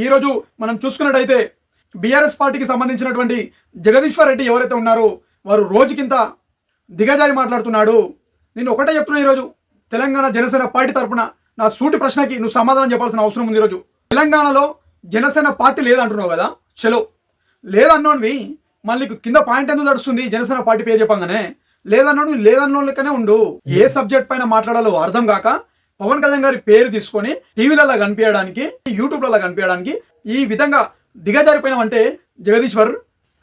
ఈరోజు మనం చూసుకున్నట్టయితే బీఆర్ఎస్ పార్టీకి సంబంధించినటువంటి జగదీశ్వర్ రెడ్డి ఎవరైతే ఉన్నారో వారు రోజుకింత దిగజారి మాట్లాడుతున్నాడు. నేను ఒకటే చెప్తున్నా, ఈరోజు తెలంగాణ జనసేన పార్టీ తరఫున నా సూటి ప్రశ్నకి నువ్వు సమాధానం చెప్పాల్సిన అవసరం ఉంది. ఈరోజు తెలంగాణలో జనసేన పార్టీ లేదంటున్నావు కదా, చలో లేదన్నోన్వి మళ్ళీ కింద పాయింట్ ఎందుకు నడుస్తుంది? జనసేన పార్టీ పేరు చెప్పంగానే లేదన్నోళ్ళకనే ఉండు. ఏ సబ్జెక్ట్ పైన మాట్లాడాలో అర్థం కాక పవన్ కళ్యాణ్ గారి పేరు తీసుకొని టీవీలలో కనిపించడానికి, యూట్యూబ్లలో కనిపించడానికి ఈ విధంగా దిగజారిపోయినామంటే జగదీశ్వర్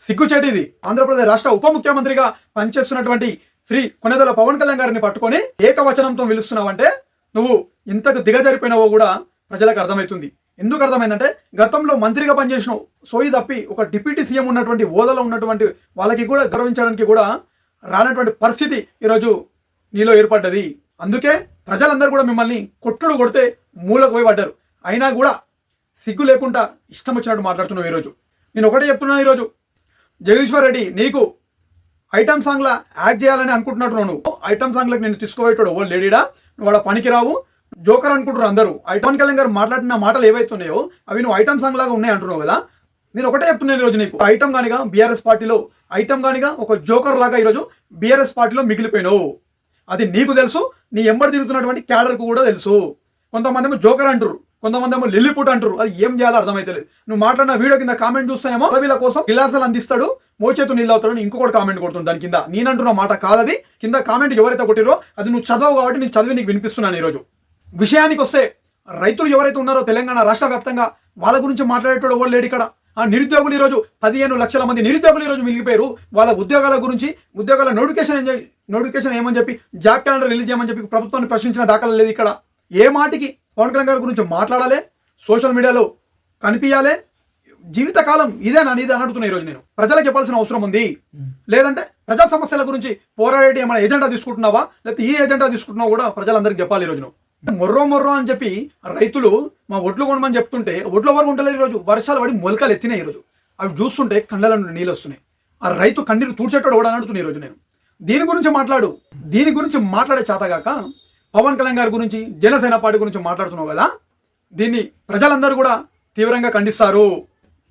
సిగ్గుచేటు. ఇది ఆంధ్రప్రదేశ్ రాష్ట్ర ఉప ముఖ్యమంత్రిగా పనిచేస్తున్నటువంటి శ్రీ కొనెదల పవన్ కళ్యాణ్ గారిని పట్టుకొని ఏకవచనంతో పిలుస్తున్నావంటే నువ్వు ఇంతకు దిగజారిపోయినావో కూడా ప్రజలకు అర్థమవుతుంది. ఎందుకు అర్థమైందంటే గతంలో మంత్రిగా పనిచేసినావు, సోయి తప్పి ఒక డిప్యూటీ సీఎం ఉన్నటువంటి హోదాలో ఉన్నటువంటి వాళ్ళకి కూడా గౌరవించడానికి కూడా రానటువంటి పరిస్థితి ఈరోజు నీలో ఏర్పడ్డది. అందుకే ప్రజలందరూ కూడా మిమ్మల్ని కొట్టుడు కొడితే మూలకు పోయి పడ్డారు. అయినా కూడా సిగ్గు లేకుండా ఇష్టం వచ్చినట్టు మాట్లాడుతున్నావు. ఈరోజు నేను ఒకటే చెప్తున్నాను, ఈరోజు జగదీశ్వర్ రెడ్డి నీకు ఐటమ్ సాంగ్లా యాక్ట్ చేయాలని అనుకుంటున్నట్టు నువ్వు ఐటమ్ సాంగ్లకు నేను తీసుకోబోయేటాడు ఓ లేడీడా, నువ్వు వాళ్ళ పనికి రావు, జోకర్ అనుకుంటున్నారు అందరూ. పవన్ కళ్యాణ్ గారు మాట్లాడిన మాటలు ఏవైతున్నాయో అవి నువ్వు ఐటమ్ సాంగ్ లాగా ఉన్నాయి అంటున్నావు కదా. నేను ఒకటే చెప్తున్నాను, ఈరోజు నీకు ఐటమ్ కానిగా బీఆర్ఎస్ పార్టీలో ఐటమ్ కానిగా ఒక జోకర్ లాగా ఈరోజు బీఆర్ఎస్ పార్టీలో మిగిలిపోయినావు. అది నీకు తెలుసు, నీ ఎంబడి తిరుగుతున్నటువంటి క్యాడర్కు కూడా తెలుసు. కొంతమంది ఏమో జోకర్ అంటారు, కొంతమంది ఏమో లిల్లీపుట్ అంటారు. అది ఏం చేయాలో అర్థమైతలేదు. నువ్వు మాట్లాడిన వీడియో కింద కామెంట్ చూస్తానేమో పదవిల కోసం గిలాసాలు అందిస్తాడు, మోచేతు నీళ్ళు అవుతాడు, ఇంకొకటి కామెంట్ కొడుతుంది దాని కింద. నేనంటున్న మాట కాదది. కింద కామెంట్ ఎవరైతే కొట్టిరో అది నువ్వు చదవవు కాబట్టి నేను చదివి నీకు వినిపిస్తున్నాను. ఈరోజు విషయానికి వస్తే రైతులు ఎవరైతే ఉన్నారో తెలంగాణ రాష్ట్ర వ్యాప్తంగా వాళ్ళ గురించి మాట్లాడేటోడు ఎవరు లేడు ఇక్కడ. ఆ నిరుద్యోగులు ఈరోజు 15 లక్షల మంది నిరుద్యోగులు ఈరోజు మిగిలిపోయారు. వాళ్ళ ఉద్యోగాల గురించి, ఉద్యోగాల నోటిఫికేషన్ ఏమని చెప్పి జాబ్ క్యాలెండర్ రిలీజ్ చేయమని చెప్పి ప్రభుత్వాన్ని ప్రశ్నించిన దాఖలు లేదు ఇక్కడ. ఏ మాటికి పవన్ కళ్యాణ్ గారి గురించి మాట్లాడాలి, సోషల్ మీడియాలో కనిపించాలి, జీవితకాలం ఇదేనా అనేది అని అడుగుతున్నా. ఈరోజు నేను ప్రజలకు చెప్పాల్సిన అవసరం ఉంది. లేదంటే ప్రజా సమస్యల గురించి పోరాడేటి ఏమైనా ఎజెండా తీసుకుంటున్నావా, లేకపోతే ఈ ఎజెండా తీసుకుంటున్నావా కూడా ప్రజలందరికీ చెప్పాలి. ఈరోజు నువ్వు మొర్రో అని చెప్పి రైతులు మా ఒడ్లు కొనమని చెప్తుంటే ఒడ్లు ఎవరు ఉండలేదు. ఈరోజు వర్షాలు పడి మొలకలు ఎత్తినాయి. ఈరోజు అవి చూస్తుంటే కళ్ళ నుండి నీళ్ళు వస్తున్నాయి. ఆ రైతు కన్నీరు తూడ్చేటోడు కూడా అని అడుగుతున్నా. ఈరోజు నేను దీని గురించి మాట్లాడే చేతగాక పవన్ కళ్యాణ్ గారి గురించి, జనసేన పార్టీ గురించి మాట్లాడుతున్నావు కదా. దీన్ని ప్రజలందరూ కూడా తీవ్రంగా ఖండిస్తారు.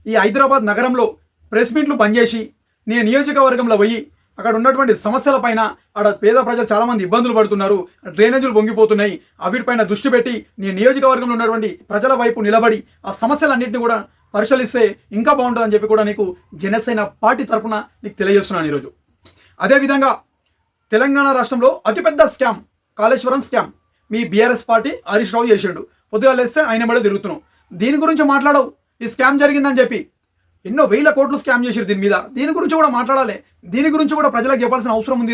ఈ హైదరాబాద్ నగరంలో ప్రెస్ మీట్లు బంద్ చేసి నీ నియోజకవర్గంలో పోయి అక్కడ ఉన్నటువంటి సమస్యల పైన, అక్కడ పేద ప్రజలు చాలామంది ఇబ్బందులు పడుతున్నారు, డ్రైనేజీలు పొంగిపోతున్నాయి, వీటిపైన దృష్టి పెట్టి నీ నియోజకవర్గంలో ఉన్నటువంటి ప్రజల వైపు నిలబడి ఆ సమస్యలన్నింటినీ కూడా పరిశీలిస్తే ఇంకా బాగుంటుందని చెప్పి కూడా నీకు జనసేన పార్టీ తరఫున నీకు తెలియజేస్తున్నాను ఈరోజు. అదేవిధంగా తెలంగాణ రాష్ట్రంలో అతిపెద్ద స్కామ్ కాళేశ్వరం స్కామ్ మీ బీఆర్ఎస్ పార్టీ హరీష్ రావు చేసాడు. పొద్దుగా లేస్తే ఆయన మడే తిరుగుతున్నావు. దీని గురించి మాట్లాడవు. ఈ స్కామ్ జరిగిందని చెప్పి ఎన్నో వేల కోట్లు స్కామ్ చేసారు దీని మీద. దీని గురించి కూడా మాట్లాడాలి. దీని గురించి కూడా ప్రజలకు చెప్పాల్సిన అవసరం ఉంది.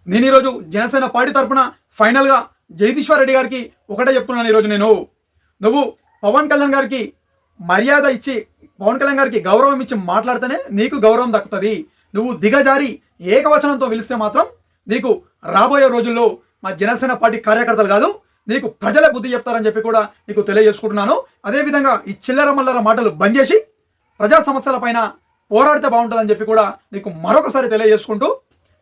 నేను ఈరోజు జనసేన పార్టీ తరఫున ఫైనల్గా జగదీశ్వర్ రెడ్డి గారికి ఒకటే చెప్తున్నాను. ఈరోజు నువ్వు పవన్ కళ్యాణ్ గారికి మర్యాద ఇచ్చి, పవన్ కళ్యాణ్ గారికి గౌరవం ఇచ్చి మాట్లాడితేనే నీకు గౌరవం దక్కుతుంది. నువ్వు దిగజారి ఏకవచనంతో పిలిస్తే మాత్రం నీకు రాబోయే రోజుల్లో మా జనసేన పార్టీ కార్యకర్తలు కాదు, నీకు ప్రజలే బుద్ధి చెప్తారని చెప్పి కూడా నీకు తెలియజేసుకుంటున్నాను. అదేవిధంగా ఈ చిల్లర మల్లర మాటలు బంద్ చేసి ప్రజా సమస్యల పైన పోరాడితే బాగుంటుందని చెప్పి కూడా నీకు మరొకసారి తెలియజేసుకుంటూ,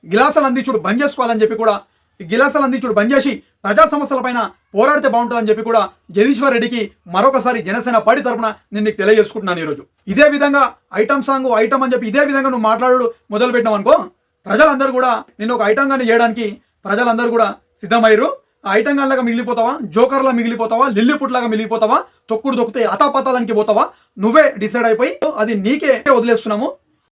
గిలాసాలు అందించుడు బంద్ చేసుకోవాలని చెప్పి కూడా, ఈ గిలాసాలు అందించుడు బంద్ చేసి ప్రజా సమస్యల పైన పోరాడితే బాగుంటుందని చెప్పి కూడా జగదీశ్వర్ రెడ్డికి మరొకసారి జనసేన పార్టీ తరఫున నేను నీకు తెలియజేసుకుంటున్నాను. ఈరోజు ఇదే విధంగా ఐటమ్ సాంగ్ ఐటమ్ అని చెప్పి ఇదే విధంగా నువ్వు మాట్లాడు మొదలు పెట్టినావు అనుకో, ప్రజలందరూ కూడా నిన్ను ఒక ఐటమ్ గాని చేయడానికి ప్రజలందరూ కూడా సిద్ధమయ్యారు. ఆ ఐటమ్ గాన్లాగా మిగిలిపోతావా, జోకర్లా మిగిలిపోతావా, లిల్లీపుట్లాగా మిగిలిపోతావా, తొక్కుడు తొక్కితే అతాపతాలానికి పోతావా, నువ్వే డిసైడ్ అయిపోయి అది నీకే వదిలేస్తున్నాము.